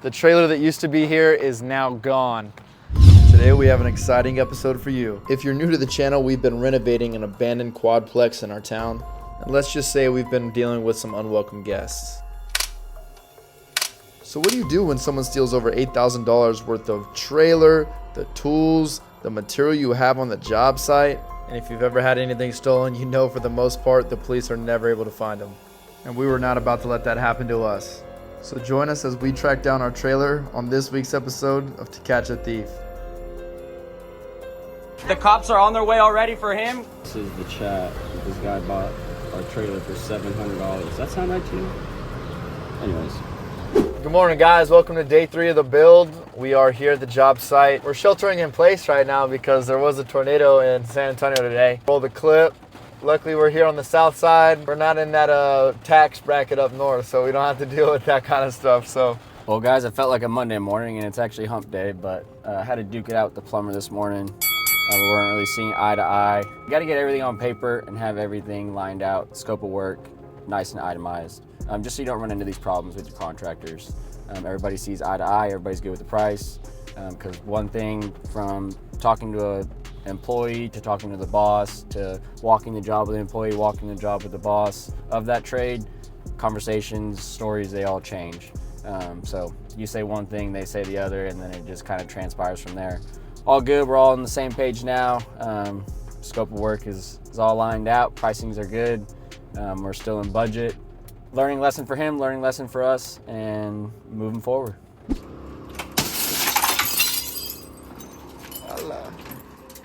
The trailer that used to be here is now gone. Today we have an exciting episode for you. If you're new to the channel, we've been renovating an abandoned quadplex in our town. And let's just say we've been dealing with some unwelcome guests. So what do you do when someone steals over $8,000 worth of trailer, the tools, the material you have on the job site? And if you've ever had anything stolen, you know for the most part, the police are never able to find them. And we were not about to let that happen to us. So join us as we track down our trailer on this week's episode of To Catch a Thief. The cops are on their way already for him. This is the chat. This guy bought our trailer for $700. Does that sound right to you? Anyways. Good morning, guys. Welcome to day 3 of the build. We are here at the job site. We're sheltering in place right now because there was a tornado in San Antonio today. Roll the clip. Luckily, we're here on the south side. We're not in that tax bracket up north, so we don't have to deal with that kind of stuff. So, Well, guys, it felt like a Monday morning, and it's actually hump day, but I had to duke it out with the plumber this morning. We weren't really seeing eye to eye. You got to get everything on paper and have everything lined out, scope of work, nice and itemized, just so you don't run into these problems with your contractors. Everybody sees eye to eye, everybody's good with the price, because one thing from talking to an employee to talking to the boss to walking the job with the employee, walking the job with the boss of that trade, conversations, stories, they all change. So you say one thing, they say the other, and then it just kind of transpires from there. All good, we're all on the same page now. Scope of work is all lined out, pricings are good, we're still in budget. Learning lesson for him, learning lesson for us, and moving forward.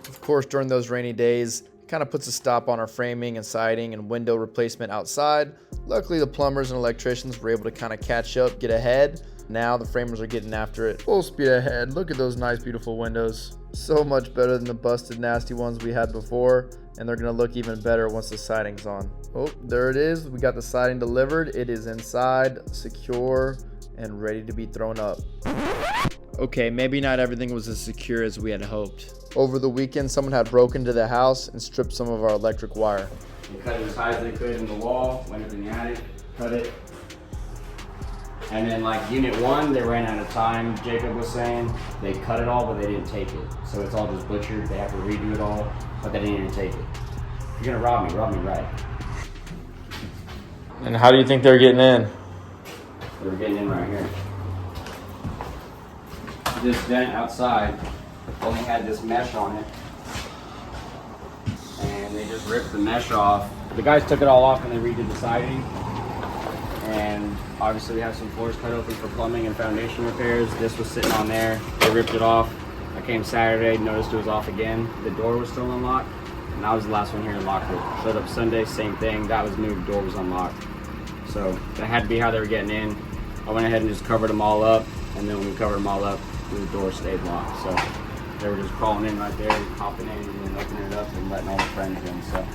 Of course, during those rainy days, it kind of puts a stop on our framing and siding and window replacement outside. Luckily, the plumbers and electricians were able to kind of catch up, get ahead. Now the framers are getting after it. Full speed ahead. Look at those nice, beautiful windows. So much better than the busted, nasty ones we had before. And they're going to look even better once the siding's on. Oh, there it is. We got the siding delivered. It is inside, secure, and ready to be thrown up. Okay, maybe not everything was as secure as we had hoped. Over the weekend, someone had broken into the house and stripped some of our electric wire. They cut it as high as they could in the wall, went up in the attic, cut it. And then like unit 1, they ran out of time. Jacob was saying they cut it all, but they didn't take it. So it's all just butchered. They have to redo it all, but they didn't even take it. If you're gonna rob me right. and how do you think they're getting in? They were getting in right here. This vent outside only had this mesh on it. And they just ripped the mesh off. The guys took it all off and they redid the siding. And obviously we have some floors cut open for plumbing and foundation repairs. This was sitting on there. They ripped it off. I came Saturday, noticed it was off again. The door was still unlocked. And I was the last one here to lock it. Showed up Sunday, same thing. That was moved, door was unlocked. So that had to be how they were getting in. I went ahead and just covered them all up. And then when we covered them all up, the door stayed locked. So they were just crawling in right there, hopping in and then opening it up and letting all the friends in. So,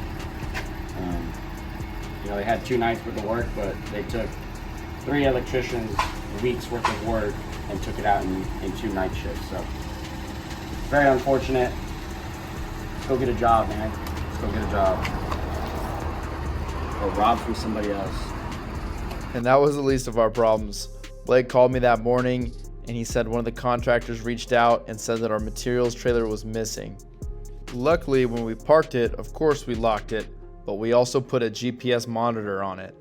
you know, they had 2 nights worth of work, but they took 3 electricians, a week's worth of work, and took it out in 2 night shifts. So, very unfortunate. Let's go get a job, man. Let's go get a job. Or rob from somebody else. And that was the least of our problems. Blake called me that morning and he said one of the contractors reached out and said that our materials trailer was missing. Luckily, when we parked it, of course we locked it, but we also put a GPS monitor on it.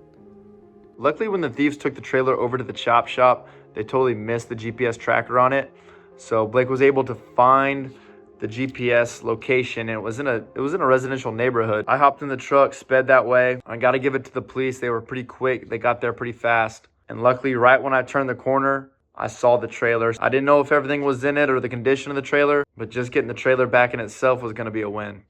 Luckily, when the thieves took the trailer over to the chop shop, they totally missed the GPS tracker on it. So Blake was able to find the GPS location, and it was in a residential neighborhood. I hopped in the truck, sped that way. I got to give it to the police. They were pretty quick. They got there pretty fast. And luckily, right when I turned the corner, I saw the trailer. I didn't know if everything was in it or the condition of the trailer, but just getting the trailer back in itself was going to be a win.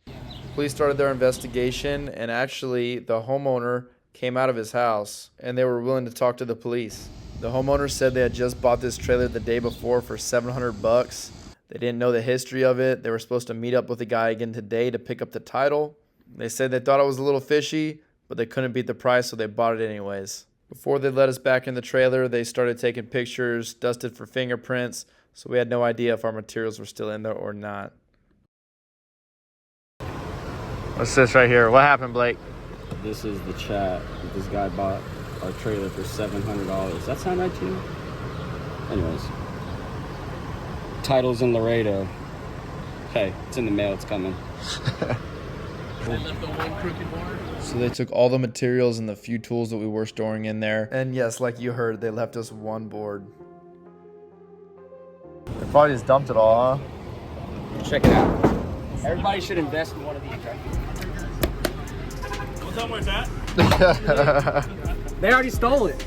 Police started their investigation, and actually the homeowner came out of his house and they were willing to talk to the police. The homeowner said they had just bought this trailer the day before for $700. They didn't know the history of it. They were supposed to meet up with the guy again today to pick up the title. They said they thought it was a little fishy, but they couldn't beat the price, so they bought it anyways. Before they let us back in the trailer, they started taking pictures, dusted for fingerprints, so we had no idea if our materials were still in there or not. What's this right here? What happened, Blake? This is the chat. This guy bought our trailer for $700. Does that sound right to you? Anyways, title's in Laredo. Hey, it's in the mail. It's coming. So they took all the materials and the few tools that we were storing in there. And yes, like you heard, they left us one board. They probably just dumped it all, huh? Check it out. Everybody should invest in one of these, right? Well, tell them where it's at. They already stole it.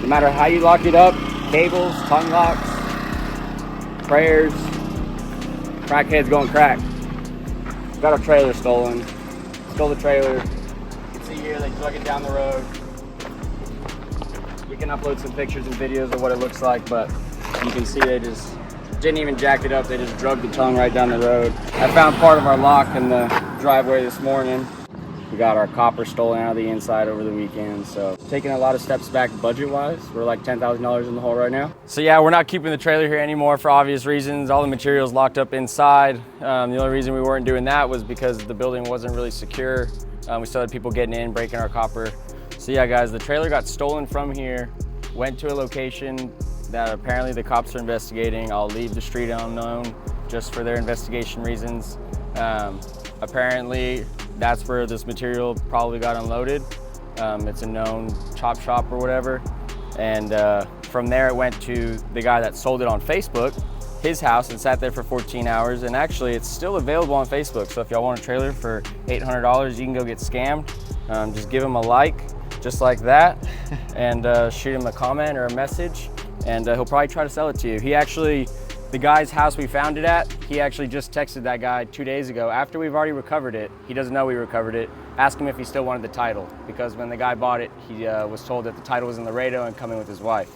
No matter how you lock it up, cables, tongue locks, prayers, crackheads going crack. Got our trailer stolen. Stole the trailer. You can see here they drug it down the road. We can upload some pictures and videos of what it looks like, but you can see they just didn't even jack it up. They just drug the tongue right down the road. I found part of our lock in the driveway this morning. We got our copper stolen out of the inside over the weekend, so taking a lot of steps back budget-wise. We're like $10,000 in the hole right now. So yeah, we're not keeping the trailer here anymore for obvious reasons. All the material's locked up inside. The only reason we weren't doing that was because the building wasn't really secure. We still had people getting in, breaking our copper. So yeah, guys, the trailer got stolen from here, went to a location that apparently the cops are investigating. I'll leave the street unknown just for their investigation reasons. Apparently, that's where this material probably got unloaded. It's a known chop shop or whatever. And from there it went to the guy that sold it on Facebook, his house, and sat there for 14 hours. And actually it's still available on Facebook. So if y'all want a trailer for $800, you can go get scammed. Just give him a like, just like that, and shoot him a comment or a message, and he'll probably try to sell it to you. He actually, the guy's house we found it at, he actually just texted that guy 2 days ago after we've already recovered it. He doesn't know we recovered it. Ask him if he still wanted the title, because when the guy bought it, he was told that the title was in Laredo and coming with his wife.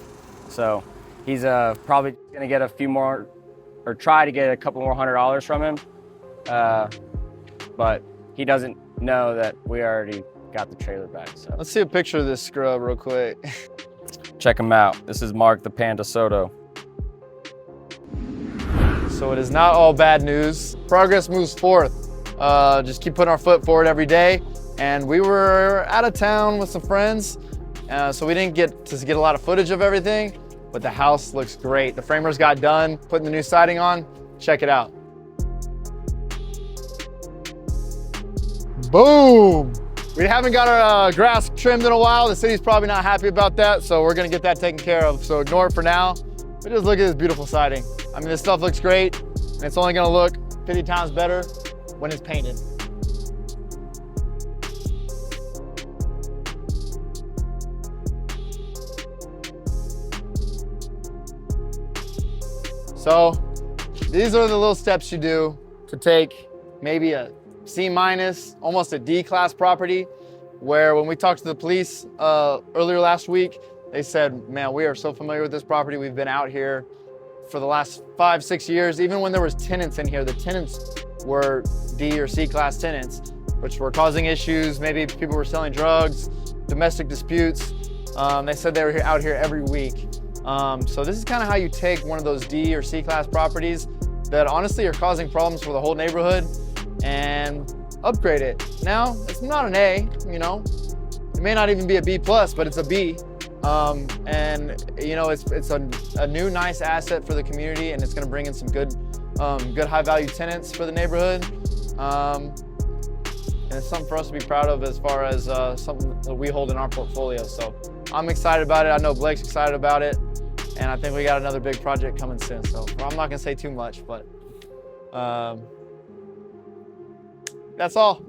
So he's probably gonna get a few more, or try to get a couple more $100 from him. But he doesn't know that we already got the trailer back. So Let's see a picture of this scrub real quick. check him out. This is Mark the Panda Soto. So it is not all bad news. Progress moves forth. Just keep putting our foot forward every day. And we were out of town with some friends, so we didn't get to get a lot of footage of everything, but the house looks great. The framers got done putting the new siding on. Check it out. Boom! We haven't got our grass trimmed in a while. The city's probably not happy about that, so we're gonna get that taken care of. So ignore it for now. But just look at this beautiful siding. I mean, this stuff looks great, and it's only gonna look 50 times better when it's painted. So these are the little steps you do to take maybe a C-, almost a D-class property, where when we talked to the police earlier last week, they said, man, we are so familiar with this property. We've been out here for the last 5-6 years. Even when there was tenants in here, the tenants were D or C-class tenants, which were causing issues. Maybe people were selling drugs, domestic disputes. They said they were out here every week. So this is kind of how you take one of those D or C-class properties that honestly are causing problems for the whole neighborhood and upgrade it. Now, it's not an A, you know, it may not even be a B+, but it's a B. And you know, it's a new nice asset for the community, and it's gonna bring in some good high value tenants for the neighborhood. And it's something for us to be proud of as far as something that we hold in our portfolio. So I'm excited about it. I know Blake's excited about it. And I think we got another big project coming soon. So I'm not gonna say too much, but that's all.